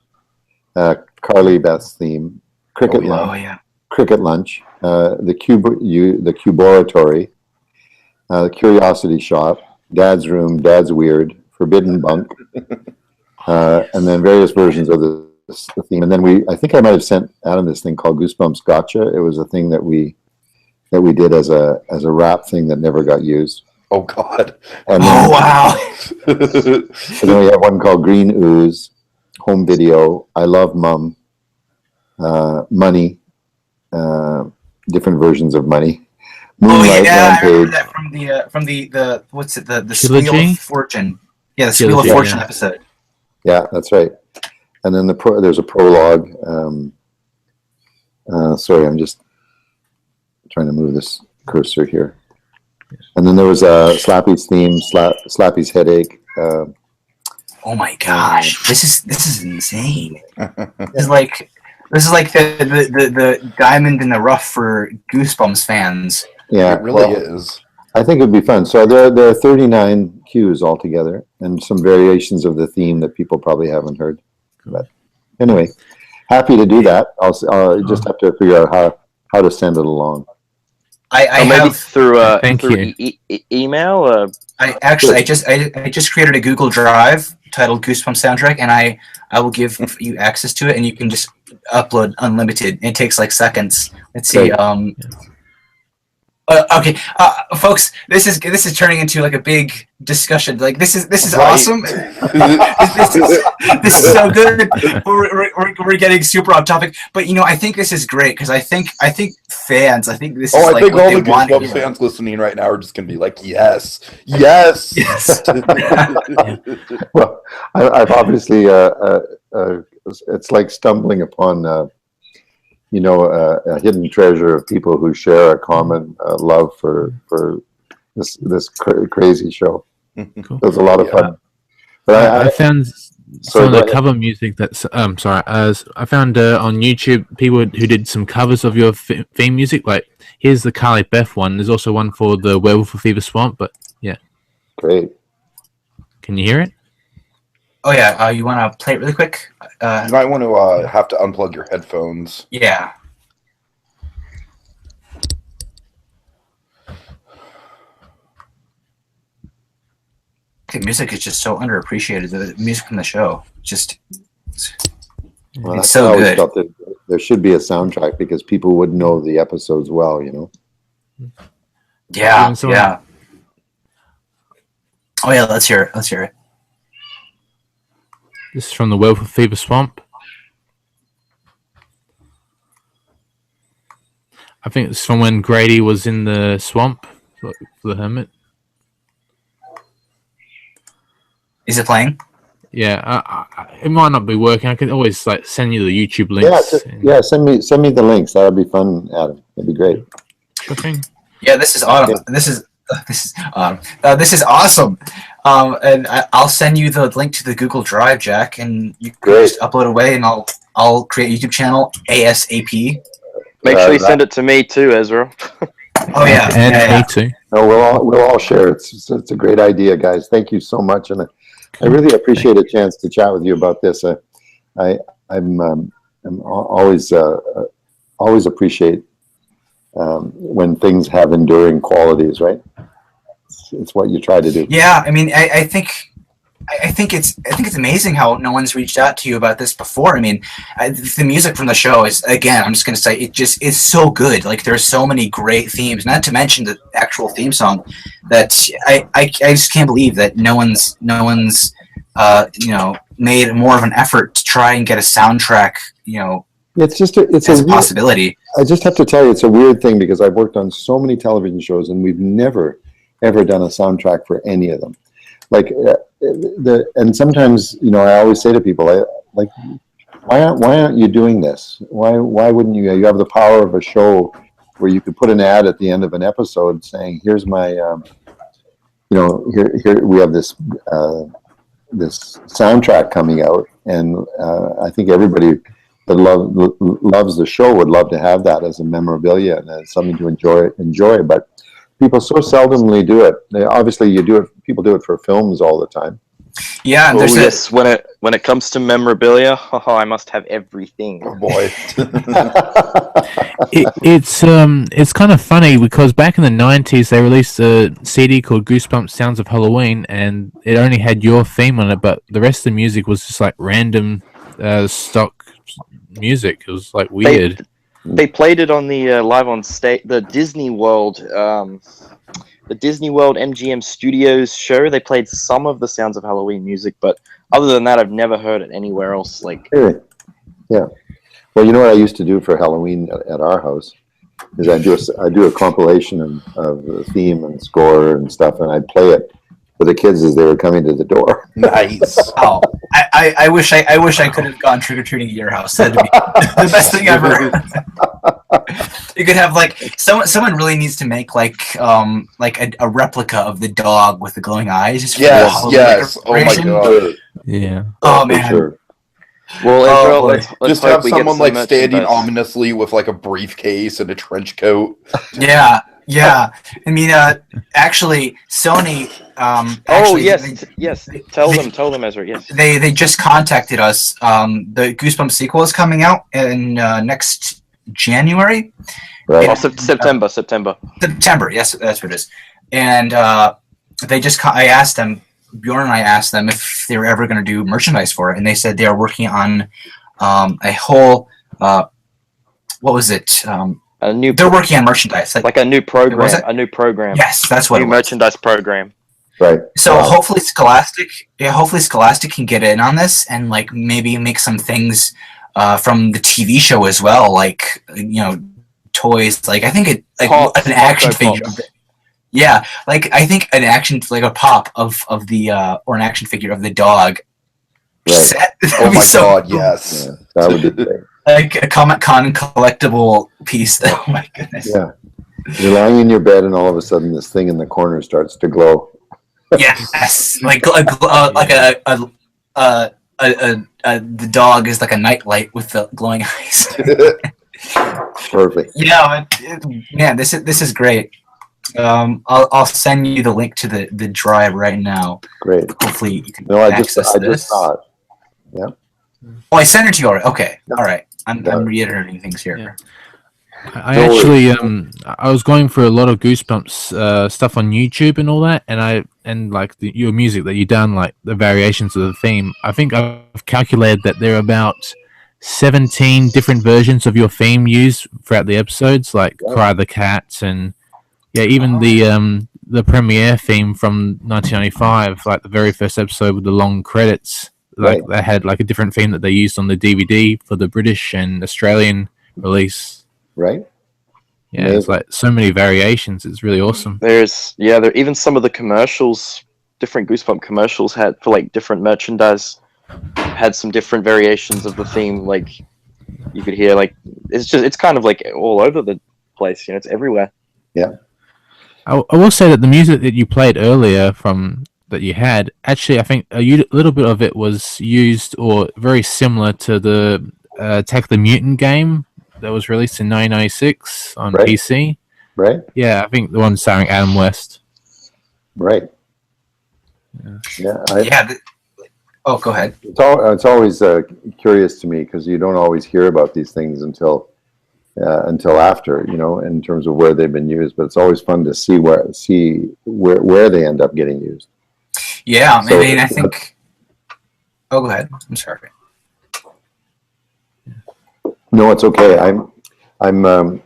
Carly Beth's theme, Cricket Lunch, Cricket Lunch, the Cuboratory, the Curiosity Shop, Dad's Room, Dad's Weird, Forbidden Bunk, and then various versions of the theme. And then I think I might have sent Adam this thing called Goosebumps Gotcha. It was a thing that we did as a rap thing that never got used. Oh God! And then, wow! And then we have one called Green Ooze, Home Video, I Love Mum, Money, different versions of Money. Moonlight Rampage. I remember that from the what's it, the Wheel of Fortune. Yeah, the Wheel of Fortune episode. Yeah, that's right. And then there's a prologue. Sorry, I'm just trying to move this cursor here. And then there was Slappy's theme, Slappy's Headache. Oh my gosh, this is insane. This is like the diamond in the rough for Goosebumps fans. Yeah, it really is. I think it'd be fun. So there are 39 cues altogether, and some variations of the theme that people probably haven't heard. But anyway, happy to do that. I'll just have to figure out how to send it along. I maybe have through I email. just created a Google Drive titled Goosebumps Soundtrack, and I will give you access to it, and you can just upload unlimited. It takes like seconds. Let's see. Okay, folks, this is turning into like a big discussion. Like this is Right. awesome. This is so good. We're getting super off topic, but I think this is great because I think fans. I think this is I like think what all they the want. Goosebumps fans listening right now are just gonna be like, yes, yes. Yes. Well, I've obviously, it's like stumbling upon, a hidden treasure of people who share a common love for this crazy show. Cool. It was a lot of Yeah. fun. But I found sorry, some of go the ahead. cover music that's I found on YouTube people who did some covers of your theme music. Like here's the Carly Beth one. There's also one for the Werewolf of Fever Swamp. But yeah, Great. can you hear it? Oh yeah, you want to play it really quick? You might want to have to unplug your headphones. Yeah. The music is just so underappreciated. The music from the show, just Well, it's that's why I so always good. felt that there should be a soundtrack because people would know the episodes well, Yeah, Even someone- yeah. Oh yeah, let's hear it. Let's hear it. This is from the Werewolf of Fever Swamp. I think it's from when Grady was in the swamp for the hermit. Is it playing? Yeah, it might not be working. I could always send you the YouTube links. Send me the links. That would be fun, Adam. That'd be great. Sure thing. Yeah, this is awesome. This is awesome. And I'll send you the link to the Google Drive, Jack, and you can Great. just upload away, and I'll create a YouTube channel ASAP. Make sure you send it to me too, Ezra. Oh yeah, And yeah. me too. No, we'll all share. It's a great idea, guys. Thank you so much, and I really appreciate a chance to chat with you about this. I'm always appreciate when things have enduring qualities, right? It's what you try to do. Yeah, I mean, I think it's amazing how no one's reached out to you about this before. I mean, the music from the show is, again, I'm just going to say, it just is so good. Like, there's so many great themes, not to mention the actual theme song, that I just can't believe that no one's made more of an effort to try and get a soundtrack, It's just as a possibility. I just have to tell you, it's a weird thing because I've worked on so many television shows and we've never ever done a soundtrack for any of them. Like and sometimes I always say to people, why aren't you doing this? Why wouldn't you? You have the power of a show where you could put an ad at the end of an episode saying, "Here's my, here we have this this soundtrack coming out," and I think everybody that loves the show would love to have that as a memorabilia and as something to enjoy. But people so seldomly do it. Obviously, people do it for films all the time. Yeah, and there's yes, when it comes to memorabilia, I must have everything. Oh boy. It's kind of funny because back in the 90s they released a CD called Goosebumps Sounds of Halloween and it only had your theme on it, but the rest of the music was just like random stock music. It was like weird. They played it on the live on stage, the Disney World MGM Studios show. They played some of the Sounds of Halloween music, but other than that, I've never heard it anywhere else. Really? Yeah. Well, you know what I used to do for Halloween at our house is I do a compilation of the theme and score and stuff, and I'd play it for the kids as they were coming to the door. Nice. Oh, I wish I could have gone trick or treating at your house. That'd be the best thing ever. You could have someone really needs to make a replica of the dog with the glowing eyes. Just for the Yes, Halloween yes. Oh my decoration. god. Yeah. Oh For man. sure. Well, Oh, Israel, boy. let's Just hope have we get someone some standing merchandise. ominously with a briefcase and a trench coat. Yeah. I mean, actually, Sony. Yes. Tell them, Ezra. Yes. They just contacted us. The Goosebumps sequel is coming out in next January. Right. Oh, September. September, yes, that's what it is. And I asked them, Bjorn and I asked them if they were ever going to do merchandise for it, and they said they are working on a whole, what was it? A new They're working on merchandise. like a new Was program, it? a new program, Yes, that's what new it was. merchandise program. Right. So hopefully Scholastic can get in on this and like maybe make some things from the TV show as well, like toys. Like I think Pops, an action Funko figure. Pops. Yeah, like I think an action like a pop of the or an action figure of the dog Right. set. Oh That'd be my so god, cool. yes. Yeah, that would be great. Like a Comic Con collectible piece. Oh my goodness. Yeah. You're lying in your bed, and all of a sudden, this thing in the corner starts to glow. Yes, like the dog is like a nightlight with the glowing eyes. Perfect. Yeah, man, this is great. I'll send you the link to the drive right now. Great. Hopefully you can No, I just this. saw it. Oh, I sent it to you already. Okay, Yeah. all right. I'm Got it. reiterating things here. Yeah. I No actually I was going for a lot of Goosebumps stuff on YouTube and all that, and like your music that you done, like the variations of the theme. I think I've calculated that there are about 17 different versions of your theme used throughout the episodes, like Wow. Cry the Cats and even the premiere theme from 1995, like the very first episode with the long credits. Like Right. they had like a different theme that they used on the DVD for the British and Australian release. Right? Yeah, Amazing. it's like so many variations. It's really awesome. There even some of the commercials, different Goosebump commercials had for like different merchandise, had some different variations of the theme. Like you could hear, like it's kind of like all over the place. It's everywhere. I will say that the music that you played earlier from that you had, actually, I think a little bit of it was used or very similar to the Attack the Mutant game that was released in 1996 on Right. PC. Right? Yeah, I think the one starring Adam West. Right. Yeah. Oh, go ahead. It's always curious to me because you don't always hear about these things until after, in terms of where they've been used. But it's always fun to see where they end up getting used. Yeah, So- maybe I think. Oh, go ahead. I'm sorry. No, it's okay. I'm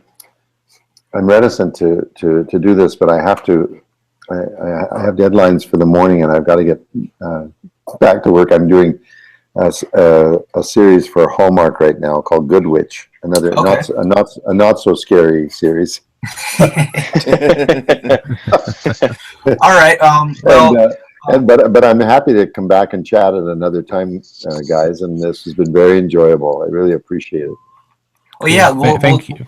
reticent to do this, but I have to. I have deadlines for the morning, and I've got to get back to work. I'm doing a series for Hallmark right now called Good Witch, another Okay. not so scary series. All right. Well, But I'm happy to come back and chat at another time, guys. And this has been very enjoyable. I really appreciate it. yeah.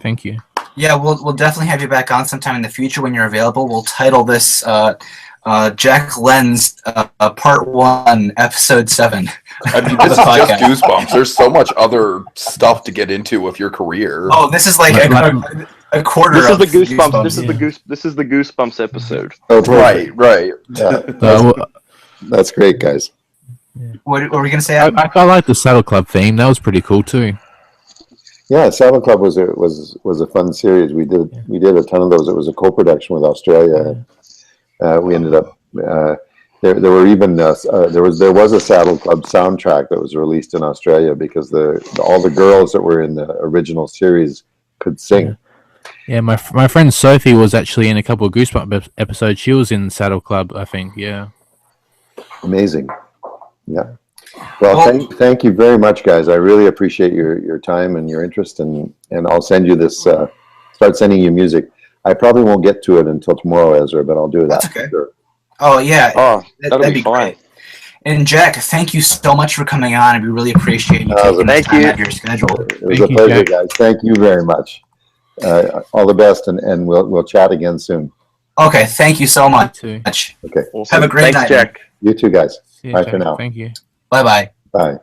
Thank you. Yeah, we'll definitely have you back on sometime in the future when you're available. We'll title this Jack Lenz Part 1, Episode 7. I mean, this is just Goosebumps. There's so much other stuff to get into with your career. Oh, this is like a quarter This is of the Goosebumps. This is yeah. This is the Goosebumps episode. Oh, perfect. Right. Yeah, that's great, guys. What were we going to say, I Adam? like the Saddle Club theme. That was pretty cool too. Yeah, Saddle Club was a fun series. We did a ton of those. It was a co-production with Australia. We ended up there were even there was a Saddle Club soundtrack that was released in Australia because all the girls that were in the original series could sing. Yeah, my friend Sophie was actually in a couple of Goosebumps episodes. She was in Saddle Club, I think. Yeah. Amazing. Yeah. Well, thank you very much, guys. I really appreciate your time and your interest, and I'll send you this. Start sending you music. I probably won't get to it until tomorrow, Ezra, but I'll do that. That's for okay. sure. Oh, yeah. Oh, that'd be fine. great. And Jack, thank you so much for coming on. We really appreciate you taking the Thank time you. out of your schedule. It was Thank a you, pleasure, Jack. guys. Thank you very much. All the best, and we'll chat again soon. Okay, thank you so much. Too. Okay. Awesome. Have a great Thanks, night. Jack. You too, guys. See you, Bye for Jack. now. Thank you. Bye-bye. Bye.